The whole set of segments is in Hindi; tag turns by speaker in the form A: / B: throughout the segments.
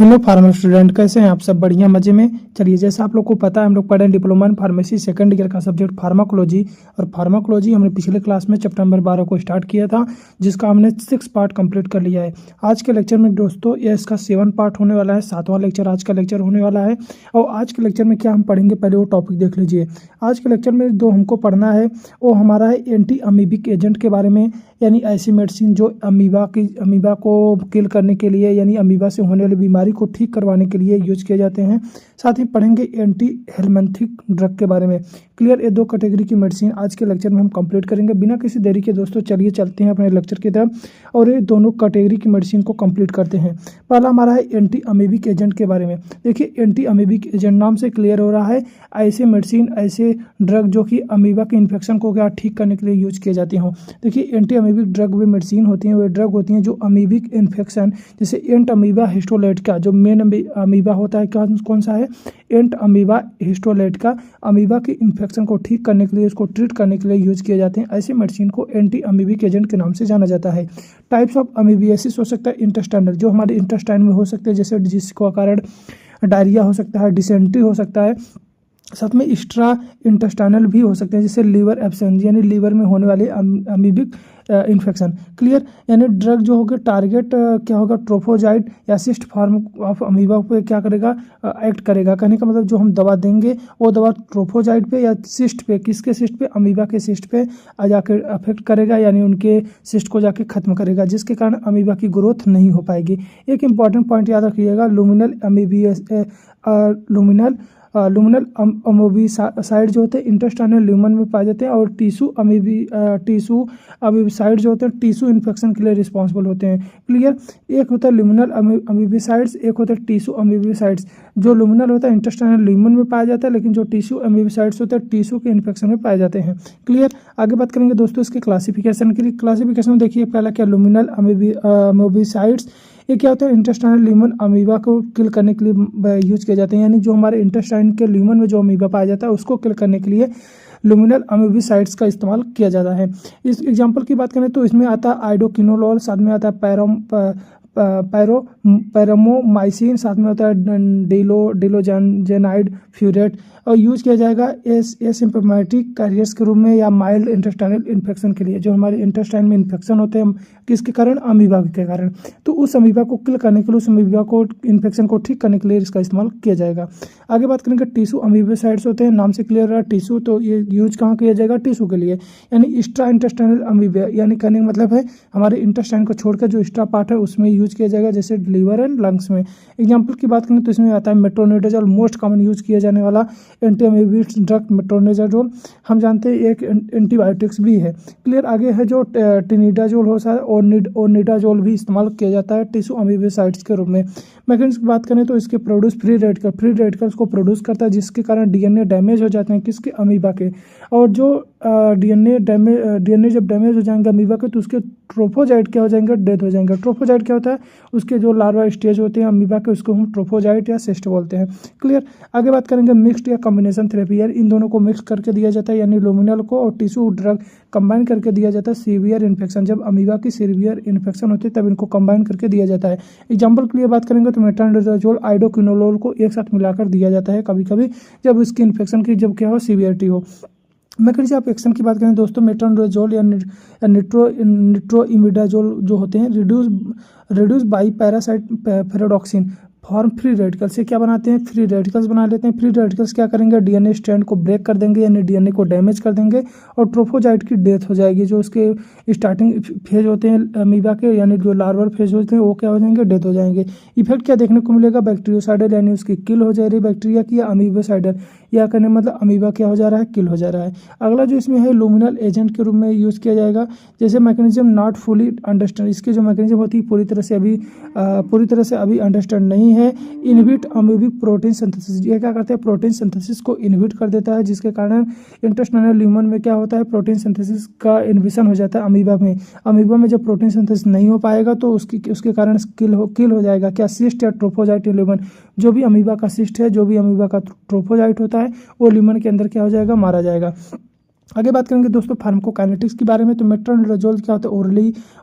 A: हेलो फार्मा स्टूडेंट, कैसे हैं आप सब? बढ़िया, मजे में। चलिए, जैसा आप लोग को पता है, हम लोग पढ़े हैं diploma in pharmacy second year का सब्जेक्ट फार्माकोलॉजी। और फार्माकोलॉजी हमने पिछले क्लास में चैप्टर नंबर 12 को स्टार्ट किया था, जिसका हमने 6 पार्ट कंप्लीट कर लिया है। आज के लेक्चर में दोस्तों ये इसका 7 पार्ट होने वाला है, 7वां लेक्चर आज का लेक्चर होने वाला है। और आज के लेक्चर में क्या हम पढ़ेंगे, पहले वो टॉपिक देख लीजिए। आज के लेक्चर में जो हमको पढ़ना है वो हमारा है एंटी अमीबिक एजेंट के बारे में, यानी ऐसी मेडिसिन जो अमीबा को किल करने के लिए, यानी अमीबा से होने वाली बीमारी को ठीक करवाने के लिए यूज किए जाते हैं। साथ ही पढ़ेंगे एंटी हेलमिंथिक ड्रग के बारे में। क्लियर, ये 2 कैटेगरी की मेडिसिन आज के लेक्चर में हम कंप्लीट करेंगे। बिना किसी देरी के दोस्तों चलिए चलते हैं अपने लेक्चर की तरफ और ये दोनों कैटेगरी की मेडिसिन को कंप्लीट करते हैं। पहला हमारा है एंटी अमीबिक एजेंट के बारे में। देखिए, एंटी अमीबिक एजेंट नाम से क्लियर हो रहा है ऐसे मेडिसिन, ऐसे ड्रग जो कि अमीबा के इन्फेक्शन को क्या ठीक करने के लिए यूज किए जाते हों। देखिए, एंटी अमीबिक ड्रग वे मेडिसिन होती हैं, वे ड्रग होती हैं जो अमीबिक इन्फेक्शन, जैसे एंट अमीबा हिस्टोलेटिका, जो मेन अमीबा होता है, कौन सा है, एंट अमीबा हिस्टोलेटिका, अमीबा के इन्फेक्शन को ठीक करने के लिए, उसको ट्रीट करने के लिए यूज किए जाते हैं। ऐसे मेडिसिन को एंटी अमीबिक एजेंट के नाम से जाना जाता है। टाइप्स ऑफ अमीबियासिस हो सकता है इंटेस्टाइनल, जो हमारे इंटेस्टाइन में हो सकते हैं, जैसे जिसको कारण डायरिया हो सकता है, डिसेंट्री हो सकता है। साथ में एक्स्ट्रा इंटेस्टाइनल भी हो सकते हैं, जैसे लीवर एब्सेंस, यानी लीवर में होने वाले अमीबिक इन्फेक्शन। क्लियर, यानी ड्रग जो होगा टारगेट क्या होगा, ट्रोफोजाइट या सिस्ट फॉर्म ऑफ अमीबा पे क्या करेगा, एक्ट करेगा। कहने का मतलब जो हम दवा देंगे वो दवा ट्रोफोजाइट पे या सिस्ट पे, किसके सिस्ट पे, अमीबा के सिस्ट पे जाकर अफेक्ट करेगा, यानी उनके सिस्ट को जाके खत्म करेगा, जिसके कारण अमीबा की ग्रोथ नहीं हो पाएगी। एक इंपॉर्टेंट पॉइंट याद रखिएगा, लुमिनल अमीबिसाइड जो होते हैं इंटेस्टाइनल ल्यूमन में पाए जाते हैं, और टिश्यू अमीबिसाइड जो होते हैं टिश्यू इन्फेक्शन के लिए रिस्पॉन्सिबल होते हैं। क्लियर, एक होता है लुमिनल अमीबिसाइड्स, एक होता है टिश्यू अमीबिसाइड्स। जो लुमिनल होता है इंटेस्टाइनल ल्यूमन में पाया जाता है, लेकिन जो टिश्यू अमीबिसाइड्स होते हैं टिश्यू के इन्फेक्शन में पाए जाते हैं। क्लियर, आगे बात करेंगे दोस्तों इसके क्लासिफिकेशन की। क्लासिफिकेशन देखिए, पहला क्या, लुमिनल अमीबिसाइड्स, ये क्या होता है, इंटेस्टाइनल ल्यूमन अमीबा को किल करने के लिए यूज किए जाते हैं, यानी जो हमारे इंटेस्टाइन के ल्यूमन में जो अमीबा पाया जाता है उसको किल करने के लिए लुमिनल अमीबिसाइड्स का इस्तेमाल किया जाता है। इस एग्जांपल की बात करें तो इसमें आता है आइडोकिनोलॉल, साथ में आता है पैरामोमाइसिन, साथ में होता है डिलोजेनाइड फ्यूरेट, और यूज किया जाएगा एसिम्प्टोमेटिक कैरियर्स के रूप में या माइल्ड इंटेस्टाइनल इन्फेक्शन के लिए, जो हमारे इंटेस्टाइन में इन्फेक्शन होते हैं किसके कारण, अमीबा के कारण। तो उस अमीबा को किल करने के लिए, उस अमीबा को इन्फेक्शन को ठीक करने के लिए इसका इस्तेमाल किया जाएगा। आगे बात करेंगे, टिश्यू अमीबिसाइड्स होते हैं, नाम से क्लियर रहा टिश्यू, तो ये यूज कहाँ किया जाएगा, टिश्यू के लिए, यानी एक्स्ट्रा इंटेस्टाइनल अमीबा, यानी कहने का मतलब है हमारे इंटेस्टाइन को छोड़कर जो एक्स्ट्रा पार्ट है उसमें यूज किया जाएगा, जैसे लीवर एंड लंग्स में। एग्जाम्पल की बात करें तो इसमें आता है मेट्रोनिडाजोल, मोस्ट कॉमन यूज किया जाने वाला एंटी अमीबिक ड्रग मेट्रोनिडाजोल। हम जानते हैं एक एंटीबायोटिक्स भी है। क्लियर, आगे है जो टिनिडाजोल हो सकता है और निडाजोल भी इस्तेमाल किया जाता है टिश्यू अमीबिसाइड्स के रूप में। मैकेनिज्म की बात करें तो इसके प्रोड्यूस फ्री रेडिकल्स को प्रोड्यूस करता है, जिसके कारण डीएनए डैमेज हो जाते हैं, किसके, अमीबा के। और जो डीएनए जब डैमेज हो जाएंगे अमीबा के, तो उसके ट्रोफोजाइट क्या हो जाएंगे, डेथ हो जाएंगे। ट्रोफोजाइट क्या होता है, उसके जो लार्वा स्टेज होते हैं अमीबा के, उसको हम ट्रोफोजाइट या सिस्ट बोलते हैं। क्लियर, आगे बात करेंगे मिक्स्ड या कॉम्बिनेशन थेरेपी, यानी इन दोनों को मिक्स करके दिया जाता है, यानी लुमिनल को और टिश्यू ड्रग कंबाइन करके दिया जाता है। सीवियर इन्फेक्शन, जब अमीबा की सीवियर इन्फेक्शन होती है तब इनको कंबाइन करके दिया जाता है। एग्जाम्पल के लिए बात करेंगे तो मेट्रोनिडाजोल आइडोकिनोलोल को एक साथ मिलाकर दिया जाता है कभी कभी, जब इसकी इन्फेक्शन की जब क्या हो, सीवियरिटी हो। मैकेनिज्म ऑफ एक्शन की बात करें दोस्तों, मेट्रोनिडाजोल या निट्रोइमिडाजोल जो होते हैं reduce by parasite ferredoxin form free radical से क्या बनाते हैं, फ्री रेडिकल्स बना लेते हैं। फ्री रेडिकल्स क्या करेंगे, डीएनए स्ट्रैंड को ब्रेक कर देंगे, यानी डीएनए को डैमेज कर देंगे, और ट्रोफोजाइट की डेथ हो जाएगी। जो उसके स्टार्टिंग फेज होते हैं अमीबा के, यानी जो लार्वल फेज होते हैं वो क्या हो जाएंगे, डेथ हो जाएंगे। इफेक्ट क्या देखने को मिलेगा, बैक्टीरियोसाइडल, यानी उसकी किल हो जा रही है बैक्टीरिया की, या अमीबोसाइडल, या कहने मतलब अमीबा क्या हो जा रहा है, किल हो जा रहा है। अगला जो इसमें है लुमिनल एजेंट के रूप में यूज किया जाएगा, जैसे मैकेनिज्म नॉट फुली अंडरस्टैंड, इसकी जो मैकेनिज्म होती है पूरी तरह से अभी अंडरस्टैंड नहीं है। इनहिबिट अमीबिक प्रोटीन सिंथेसिस, ये क्या करते हैं, प्रोटीन सिंथेसिस को इनहिबिट कर देता है, जिसके कारण इंटेस्टाइनल ल्यूमन में क्या होता है, प्रोटीन सिंथेसिस का इनहिबिशन हो जाता है अमीबा में। अमीबा में जब प्रोटीन सिंथेसिस नहीं हो पाएगा तो उसके कारण किल हो जाएगा क्या, सिस्ट या ट्रोफोजाइट ल्यूमन। जो भी अमीबा का सिस्ट है, जो भी अमीबा का ट्रोफोजाइट होता है, वो ल्यूमन के अंदर क्या हो जाएगा, मारा जाएगा। आगे बात करेंगे दोस्तों फार्माकोकाइनेटिक्स के बारे में। तो मेट्रोनिडाजोल क्या होता है,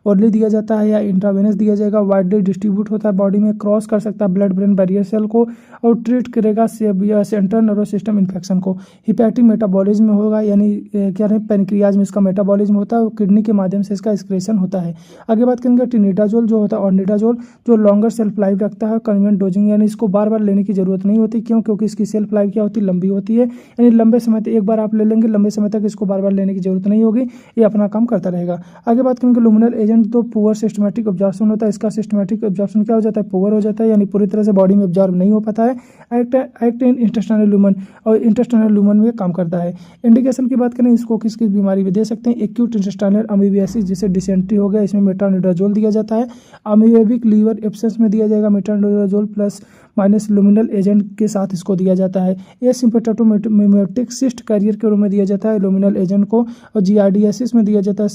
A: ओरली दिया जाता है या इंट्रावेनस दिया जाएगा, वाइडली डिस्ट्रीब्यूट होता है बॉडी में, क्रॉस कर सकता है ब्लड ब्रेन बैरियर सेल को और ट्रीट करेगा सेंट्रल नर्वस सिस्टम इन्फेक्शन को। हिपैटिक मेटाबॉलिज्म में होगा, यानी क्या है पेनक्रियाज में इसका मेटाबॉलिज्म होता है और किडनी के माध्यम से इसका एक्सक्रेशन होता है। आगे बात करेंगे टिनिडाजोल जो होता है ऑर्निडाजोल, जो लॉन्गर सेल्फ लाइफ रखता है, कन्वीनियंट डोजिंग, यानी इसको बार बार लेने की जरूरत नहीं होती। क्यों? क्योंकि इसकी सेल्फ लाइफ क्या होती है, लंबी होती है, यानी लंबे समय तक एक बार आप ले लेंगे, लंबे समय तक इसको बार बार लेने की जरूरत नहीं होगी, ये अपना काम करता रहेगा। आगे बात करेंगे लुमिनल एजेंट, तो पुअर सिस्टमैटिक ऑब्जॉर्प्शन होता है, इसका सिस्टमैटिक ऑब्जॉर्प्शन क्या हो जाता है, पुअर हो जाता है, यानी पूरी तरह से बॉडी में ऑब्जॉर्व नहीं हो पाता है। एक्ट इन इंटेस्टाइनल ल्यूमन, और इंटेस्टाइनल ल्यूमन में काम करता है। इंडिकेशन की बात करें, इसको किस किस बीमारी में दे सकते हैं, एक्यूट इंटेस्टाइनल अमीबियासिस जिसे डिसेंट्री हो गया, इसमें मेट्रोनिडाजोल दिया जाता है। अमीबिक लीवर एब्सेंस में दिया जाएगा मेट्रोनिडाजोल प्लस माइनस लुमिनल एजेंट के साथ इसको दिया जाता है। एसिम्प्टोमेटिक सिस्ट कैरियर के रूप में दिया जाता है लुमिनल एजेंट को, और जियार्डियासिस में दिया जाता है।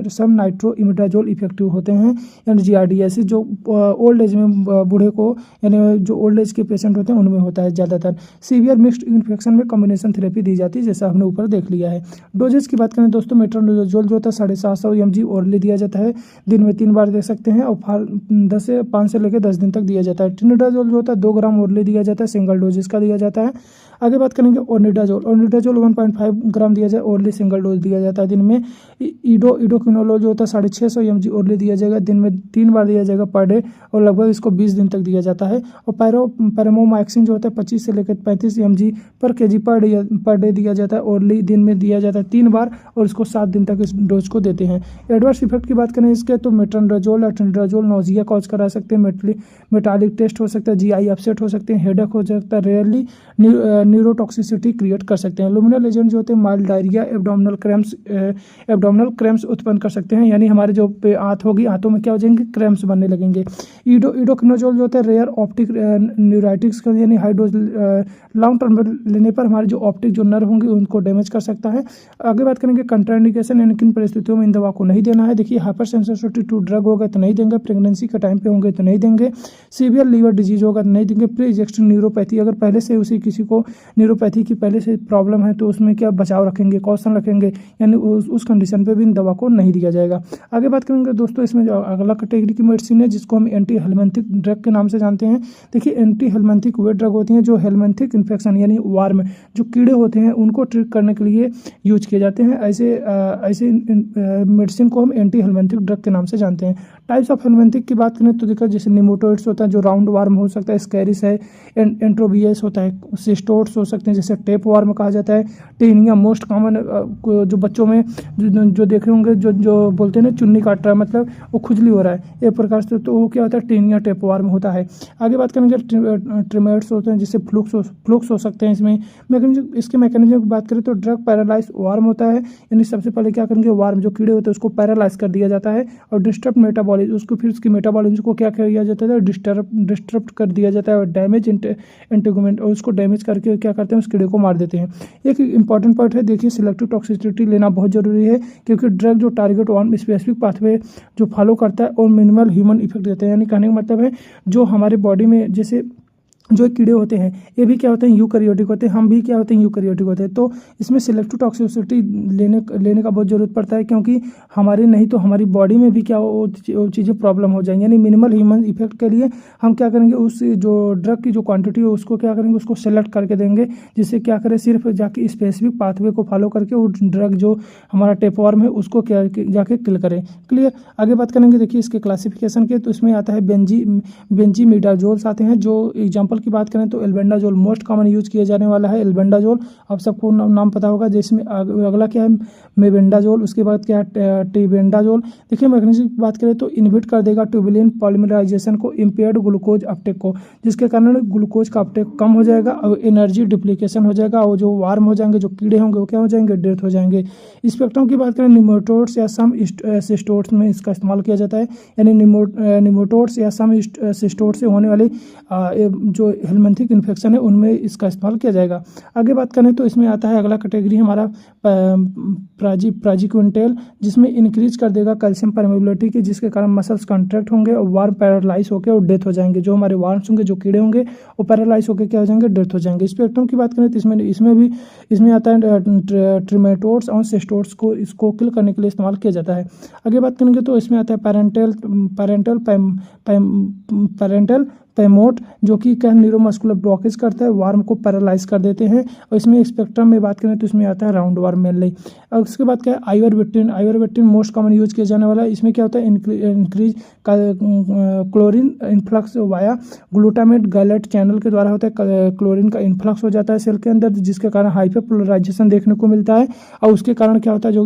A: सम नाइट्रो इमिडाजोल इफेक्टिव होते हैं, यानी जियार्डियासिस जो ओल्ड एज में बूढ़े को, यानी जो ओल्ड एज के पेशेंट होते हैं उनमें होता है ज़्यादातर। सीवियर मिक्स्ड इन्फेक्शन में कॉम्बिनेशन थेरेपी दी जाती है, जैसा हमने ऊपर देख लिया है। डोजेज की बात करें दोस्तों, मेट्रोनिडाजोल जो होता है 750 mg ओरली दिया जाता है, दिन में 3 बार दे सकते हैं, और 5 से लेकर 10 दिन तक दिया जाता है। टिनिडाजोल जो होता है 2 ग्राम ओरली दिया जाता है, सिंगल डोज इसका दिया जाता है। आगे बात करेंगे ओर्निडाजोल 1.5 ग्राम दिया जाए, ओरली सिंगल डोज दिया जाता है दिन में। इडोक्विनोलोल जो होता है 650 mg ओरली दिया जाएगा, दिन में 3 बार दिया जाएगा पर डे, और लगभग इसको 20 दिन तक दिया जाता है। और पैरामोमाइक्सिन जो होता है 25 से लेकर 35 mg पर केजी पर डे दिया जाता है, ओरली दिन में दिया जाता है 3 बार, और इसको 7 दिन तक इस डोज को देते हैं। एडवर्स इफेक्ट की बात करें इसके, तो मेट्रोनिडाजोल और टिनिडाजोल नोजिया कॉज करा सकते हैं, मेटालिक टेस्ट हो सकता है, जीआई अपसेट हो सकते हैं, हेडेक हो सकता है, रेयरली न्यूरोटॉक्सिसिटी क्रिएट कर सकते हैं। लुमिनल एजेंट जो होते हैं माइल्ड डायरिया, एब्डोमिनल क्रैम्प्स उत्पन्न कर सकते हैं, यानी हमारे जो आंत होगी, आंतों में क्या हो जाएंगे, क्रैम्प्स बनने लगेंगे। इडोक्विनोजोल जो होता है रेयर ऑप्टिक न्यूराइटिक्स, यानी हाई डोज लॉन्ग टर्म लेने पर हमारे जो ऑप्टिक जो नर्व होंगे उनको डैमेज कर सकता है। आगे बात करेंगे कंट्राइंडिकेशन, यानी किन परिस्थितियों में इन दवा को नहीं देना है। देखिए हाइपर सेंसिटिविटी टू ड्रग होगा तो नहीं देंगे, प्रेगनेंसी के टाइम पे होंगे तो नहीं देंगे, सीवियर लीवर डिजीज होगा तो नहीं देंगे, प्री एग्जिस्टिंग न्यूरोपैथी, अगर पहले से उसी किसी को न्यूरोपैथी की पहले से प्रॉब्लम है तो उसमें क्या बचाव रखेंगे, कॉशन रखेंगे, यानी उस कंडीशन पे भी इन दवा को नहीं दिया जाएगा। आगे बात करेंगे दोस्तों, इसमें जो अगला कैटेगरी की मेडिसिन है जिसको हम एंटी हेलमिंथिक ड्रग के नाम से जानते हैं। देखिए एंटी हेलमिंथिक वे ड्रग होती हैं जो हेलमिंथिक इन्फेक्शन यानी वार्म जो कीड़े होते हैं उनको ट्रीट करने के लिए यूज किए जाते हैं। ऐसे मेडिसिन को हम एंटी हेलमिंथिक ड्रग के नाम से जानते हैं। टाइप्स ऑफ हेलमिंथिक की बात करें तो देखा जैसे निमोटोइड्स होता है जो राउंड वार्म हो सकता है, स्कैरिस है, एंट्रोबियस होता है, सिस्टोट्स हो सकते हैं जैसे टेप वार्म कहा जाता है, टेनिया मोस्ट कॉमन जो बच्चों में जो देखे होंगे जो बोलते हैं ना चुन्नी काट रहा है, मतलब वो खुजली हो रहा है, एक प्रकार से, तो वो क्या होता है टेनिया टेप वार्म होता है। आगे बात करेंगे ट्रिमेट्स होते हैं जिससे फ्लूक्स हो सकते हैं। इसके मैकेनिज्म की बात करें तो ड्रग पैरालाइज वार्म होता है, यानी सबसे पहले क्या करेंगे वार्म जो कीड़े होते हैं उसको पैरालाइज कर दिया जाता है, और डिस्टर्ब मेटाबॉलिज्म उसको फिर उसकी मेटाबॉलिज्म को क्या किया जाता है डिस्टर्ब कर दिया जाता है, और डैमेज इंटेगुमेंट, और उसको डैमेज करके क्या करते हैं उस कीड़े को मार देते हैं। एक इंपॉर्टेंट पॉइंट है, देखिए सिलेक्टिव टॉक्सिसिटी लेना बहुत जरूरी है, क्योंकि ड्रग जो टारगेट वन स्पेसिफिक पाथवे जो फॉलो करता है और मिनिमल ह्यूमन इफेक्ट देता है, यानी कहने का मतलब है जो हमारे बॉडी में जैसे जो कीड़े होते हैं ये भी क्या होते हैं यूकैरियोटिक होते हैं, हम भी क्या होते हैं यूकैरियोटिक होते हैं। तो इसमें सिलेक्टिव टॉक्सिसिटी लेने का बहुत ज़रूरत पड़ता है, क्योंकि हमारे नहीं तो हमारी बॉडी में भी क्या वो चीज़ें प्रॉब्लम हो जाएंगी। यानी मिनिमल ह्यूमन इफेक्ट के लिए हम क्या करेंगे उस जो ड्रग की जो क्वांटिटी है उसको क्या करेंगे उसको सेलेक्ट करके देंगे, जिससे क्या करें सिर्फ जाके स्पेसिफिक पाथवे को फॉलो करके वो ड्रग जो हमारा टेपवर्म है उसको क्या जाके किल करें। क्लियर। आगे बात करेंगे देखिए इसके क्लासिफिकेशन के, तो इसमें आता है बेंजीमिडाजोल्स आते हैं। जो एग्जाम्पल की बात करें तो एल्बेंडाजोल मोस्ट कॉमन यूज किया जाने वाला है एल्बेंडाजोल, आप सबको नाम पता होगा। जिसमें अगला क्या है मेबेंडाजोल, उसके बाद क्या है टीबेंडाजोल। देखिए मैकेनिज्म की बात करें तो इनहिबिट कर देगा ट्यूबुलिन पॉलीमराइजेशन को, इम्पेयर्ड ग्लूकोज अपटेक को, जिसके कारण ग्लूकोज का अपटेक कम हो जाएगा और एनर्जी डिप्लीकेशन हो जाएगा, और जो वार्म हो जाएंगे जो कीड़े होंगे वो क्या हो जाएंगे डेथ हो जाएंगे। स्पेक्ट्रम की बात करें निमोटोड्स या सम सिस्टोड्स में इसका इस्तेमाल किया जाता है, यानी निमोटोड्स या सम सिस्टोड्स से होने वाली जो जो हेलमिंथिक इन्फेक्शन है उनमें इसका इस्तेमाल किया जाएगा। आगे बात करें तो इसमें आता है अगला कैटेगरी हमारा प्राजिक्विंटेल, जिसमें इंक्रीज कर देगा कैल्शियम परमेबिलिटी की, जिसके कारण मसल्स कॉन्ट्रैक्ट होंगे और वार्म पैरालाइज होकर और डेथ हो जाएंगे। जो हमारे वार्म्स होंगे, जो कीड़े होंगे, वो पैरालाइज होकर क्या हो जाएंगे, डेथ हो जाएंगे। स्पेक्ट्रम की बात करें तो इसमें आता है ट्रिमेटोड्स और सिस्टोड्स को इसको किल करने के लिए इस्तेमाल किया जाता है। आगे बात करेंगे तो इसमें आता है पैरेंटल पैमोट, जो कि क्या न्यूरोमस्कुलर ब्लॉकेज करता है, वार्म को पैरालाइज कर देते हैं। और इसमें स्पेक्ट्रम में बात करें तो इसमें आता है राउंड वार्म मेनली। और उसके बाद क्या है, आइवरमेक्टिन मोस्ट कॉमन यूज किया जाने वाला है। इसमें क्या होता है, increase chlorine influx via glutamate gallate channel के द्वारा होता है। क्लोरीन का इन्फ्लक्स हो जाता है सेल के अंदर, जिसके कारण हाइपरपोलराइजेशन देखने को मिलता है। और उसके कारण क्या होता है, जो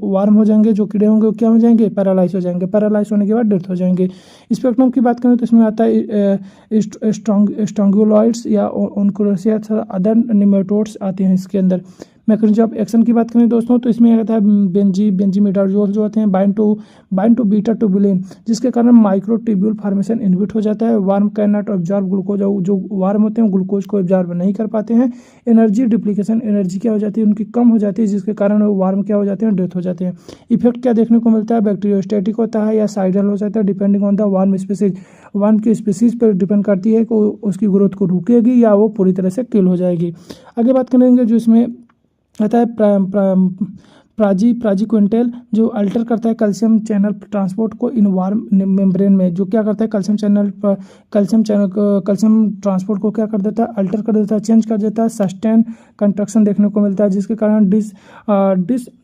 A: वार्म हो जाएंगे, जो कीड़े होंगे, वो क्या हो जाएंगे, पैरालाइज हो जाएंगे। पैरालाइज होने के बाद डेथ हो जाएंगे। स्पेक्ट्रम की बात करें तो इसमें आता है स्ट्रोंगुलॉइड्स या ओनकोलोसिया अदर निमेटोड्स आते हैं इसके अंदर। मैकेनिज्म ऑफ एक्शन की बात करें दोस्तों तो इसमें आता है बेंजीमिडाजोल जो होते हैं बाइंड टू बीटा ट्यूबुलिन, जिसके कारण माइक्रोट्यूब्यूल फॉर्मेशन इनहिबिट हो जाता है। Warm can not absorb glucose, जो वार्म होते हैं ग्लूकोज को ऑब्जॉर्ब नहीं कर पाते हैं। एनर्जी डिप्लीकेशन, एनर्जी क्या हो जाती है, उनकी कम हो जाती है, जिसके कारण वो वार्म क्या हो जाते हैं, डेथ हो जाते हैं। इफेक्ट क्या देखने को मिलता है, बैक्टीरियोस्टैटिक होता है या साइडल हो जाता है, depending on the warm species. Warm की स्पीसीज पर डिपेंड करती है कि उसकी ग्रोथ को रुकेगी या वो पूरी तरह से किल हो जाएगी। आगे बात करेंगे जो इसमें आता है प्राजिक्विंटेल, जो अल्टर करता है कैल्शियम चैनल ट्रांसपोर्ट को इन वार्म मेम्ब्रेन में। जो क्या करता है, कैल्शियम ट्रांसपोर्ट को क्या कर देता है, अल्टर कर देता है, चेंज कर देता है। सस्टेन कंट्रक्शन देखने को मिलता है, जिसके कारण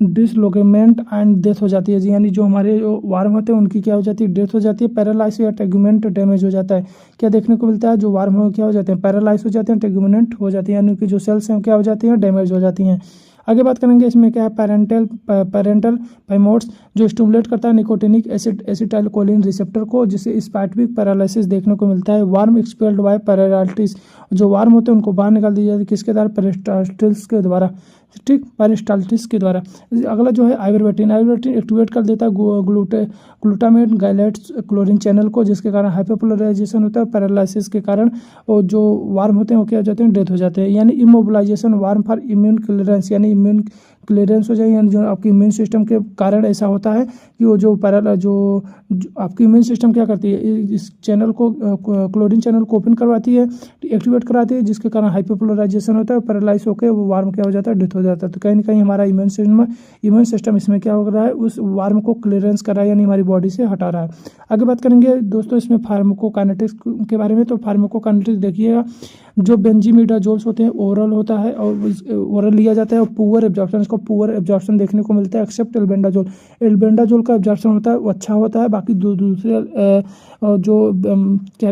A: डिसलोकेमेंट एंड डेथ हो जाती है। यानी जो हमारे जो वार्म होते हैं उनकी क्या हो जाती है, डेथ हो जाती है। पैरालाइज या टेगुमेंट डैमेज हो जाता है। क्या देखने को मिलता है, जो वार्म हो क्या हो जाते हैं, पैरालाइज हो जाते हैं, टेगुमेंट हो जाती है, यानी कि जो सेल्स हैं क्या हो जाती हैं, डैमेज हो जाती हैं। आगे बात करेंगे इसमें क्या है, पैरेंटल पैमोट्स, जो स्टिमुलेट करता है निकोटिनिक एसिटाइलकोलिन रिसेप्टर को, जिससे स्पाइटिक पैरालिसिस देखने को मिलता है। वार्म एक्सपेल्ड बाय पैरालाइटिस, जो वार्म होते हैं उनको बाहर निकाल दिया जाता है, किसके द्वारा, पेरिस्टाल्टिस के द्वारा, ठीक, पेरिस्टाल्टिस के द्वारा। अगला जो है आइवरमेक्टिन एक्टिवेट कर देता है ग्लूटामेट गैलेट्स क्लोरीन चैनल को, जिसके कारण हाइपरपोलराइजेशन होता है। पैरालिसिस के कारण वो जो वार्म होते हैं वो क्या हो जाते हैं, डेथ हो जाते हैं। यानी immobilization warm for immune clearance, यानी इम्यून क्लियरेंस हो जाए, यानी जो आपकी इम्यून सिस्टम के कारण ऐसा होता है कि वो जो आपकी इम्यून सिस्टम क्या करती है, इस चैनल को क्लोरीन चैनल को ओपन करवाती है, एक्टिवेट कराती है, जिसके कारण हाइपरपोलराइजेशन होता है। पैरालाइज होकर वो वार्म क्या हो जाता है, डेथ हो जाता है। तो कहीं ना कहीं हमारा इम्यून सिस्टम इसमें क्या हो रहा है, उस वार्म को क्लियरेंस कर रहा है, यानी हमारी बॉडी से हटा रहा है। आगे बात करेंगे दोस्तों इसमें फार्माकोकाइनेटिक्स के बारे में। तो फार्माकोकाइनेटिक्स देखिएगा, जो बेंजीमिडाजोल्स होते हैं ओरल होता है और ओरल लिया जाता है और पुअर एब्जॉर्प्शन, इसको पुअर एब्जॉर्प्शन देखने को मिलता है एक्सेप्ट एल्बेंडाजोल। एल्बेंडाजोल का एब्जॉर्प्शन होता है वो अच्छा होता है, बाकी दूसरे जो क्या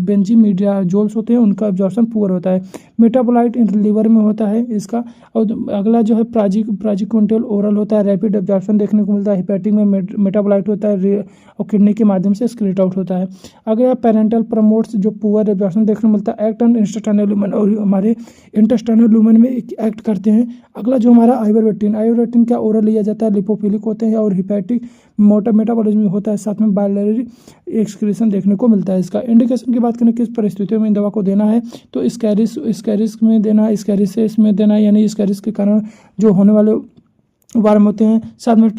A: बेंजीमिडाजोल्स होते हैं उनका एब्जॉर्प्शन पुअर होता है। मेटाबोलाइट लीवर में होता है इसका। और अगला जो है प्राजिक्विंटेल ओरल होता है, रैपिड एब्जॉर्प्शन देखने को मिलता है। हेपेटिक में मेटाबोलाइट होता है और किडनी के माध्यम से एक्सक्रीट आउट होता है। अगला पेरेंटल प्रमोट्स, जो पुअर एब्जॉर्प्शन देखने को मिलता है, एक्ट ऑन इंटेस्टाइनल ल्यूमेन, और हमारे इंटेस्टाइनल ल्यूमेन में एक्ट करते हैं। अगला जो हमारा आइवरमेक्टिन क्या ओरल लिया जाता है, लिपोफिलिक होते हैं और हिपैटिक मेटाबॉलिज्म में होता है, साथ में बाइलरी एक्सक्रीशन देखने को मिलता है। इसका इंडिकेशन की बात करें किस परिस्थितियों में इन दवा को देना है, तो स्कैरिस में देना है, स्कैरिसिस में देना है, यानी स्कैरिस के कारण जो होने वाले वार्म होते हैं, साथ में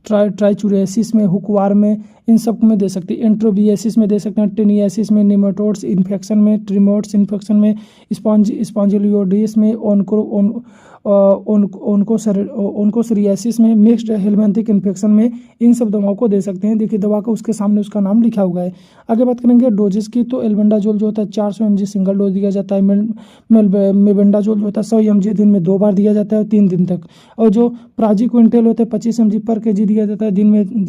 A: ट्राइचुरियासिस में, हुकवार्म में, इन सब में दे सकते हैं। एंट्रोबियासिस में दे सकते हैं, टेनियासिस में, निमेटोड्स इन्फेक्शन में, ट्रिमोट्स इन्फेक्शन में, स्पॉन्जिलियोडिस में, ओनकोसरियासिस में, मिक्स्ड हेलमिंथिक इन्फेक्शन में, इन सब दवाओं को दे सकते हैं। देखिए दवा का उसके सामने उसका नाम लिखा हुआ है। आगे बात करेंगे डोजेस की, तो एल्बेंडाजोल जो होता है 400 mg सिंगल डोज दिया जाता है। मेबेंडाजोल जो होता है 100 mg दिन में 2 बार दिया जाता है 3 दिन तक। और जो प्राजिक्विंटेल होता है 25 mg पर kg दिया जाता है, दिन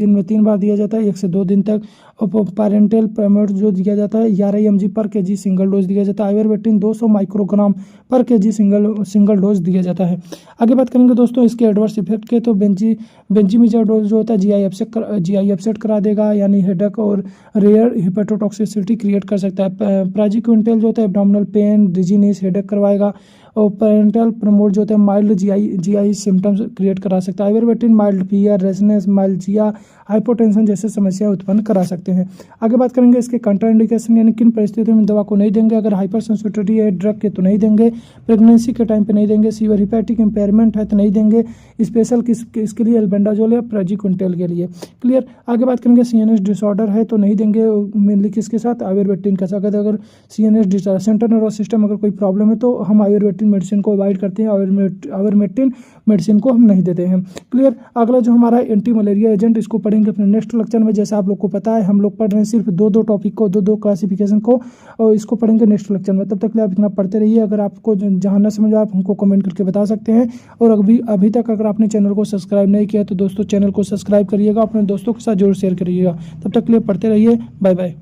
A: में 3 बार दिया जाता है 1 से 2 दिन तक। और पैरेंटल पैमोट जो दिया जाता है 11 mg पर kg सिंगल डोज दिया जाता है। आइवरमेक्टिन 200 माइक्रोग्राम पर kg सिंगल डोज दिया जाता है। आगे बात करेंगे दोस्तों इसके एडवर्स इफेक्ट के, तो बेंजीमिडाजोल जो होता है जीआई अपसेट करा देगा, यानी हेडेक और रेयर हिपेटोटॉक्सिसिटी क्रिएट कर सकता है। प्राजिक्विंटेल जो होता है एब्डोमिनल पेन, डिजीनेस, हेडेक करवाएगा। और पेरेंटल प्रमोट जो होते हैं माइल्ड जीआई सिम्टम्स क्रिएट करा सकता है। Ivermectin mild fever, redness, myalgia, hypotension जैसे समस्या उत्पन्न करा सकते हैं। आगे बात करेंगे इसके कंट्राइंडिकेशन, यानी किन परिस्थितियों में दवा को नहीं देंगे। अगर हाइपर सेंसिटिविटी है ड्रग के तो नहीं देंगे, प्रेगनेंसी के टाइम पे नहीं देंगे, सीवियर हिपैटिक इम्पेयरमेंट है तो नहीं देंगे, स्पेशल इसके लिए एल्बेंडाजोल या प्राजिक्विंटल के लिए। क्लियर। आगे बात करेंगे सीएनएस डिसऑर्डर है तो नहीं देंगे, मेनली किसके साथ, आयुर्वेटिन के साथ। अगर CNS disorder, central nervous system अगर कोई प्रॉब्लम है तो हम आयुर्वेटिन मेडिसिन को अवॉइड करते हैं, आयुर्वेटिन मेडिसिन को हम नहीं देते हैं। क्लियर। अगला जो हमारा एंटी मलेरिया एजेंट, इसको पढ़ेंगे अपने नेक्स्ट लेक्चर में। जैसा आप लोग को पता है हम लोग पढ़ रहे हैं सिर्फ दो टॉपिक को, दो क्लासिफिकेशन को, और इसको पढ़ेंगे नेक्स्ट लेक्चर में। तब तक के लिए आप इतना पढ़ते रहिए। अगर आपको जहाँ ना समझ आप हमको कमेंट करके बता सकते हैं। और अभी तक अगर आपने चैनल को सब्सक्राइब नहीं किया तो दोस्तों चैनल को सब्सक्राइब करिएगा, अपने दोस्तों के साथ जरूर शेयर करिएगा। तब तक के लिए पढ़ते रहिए। Bye bye.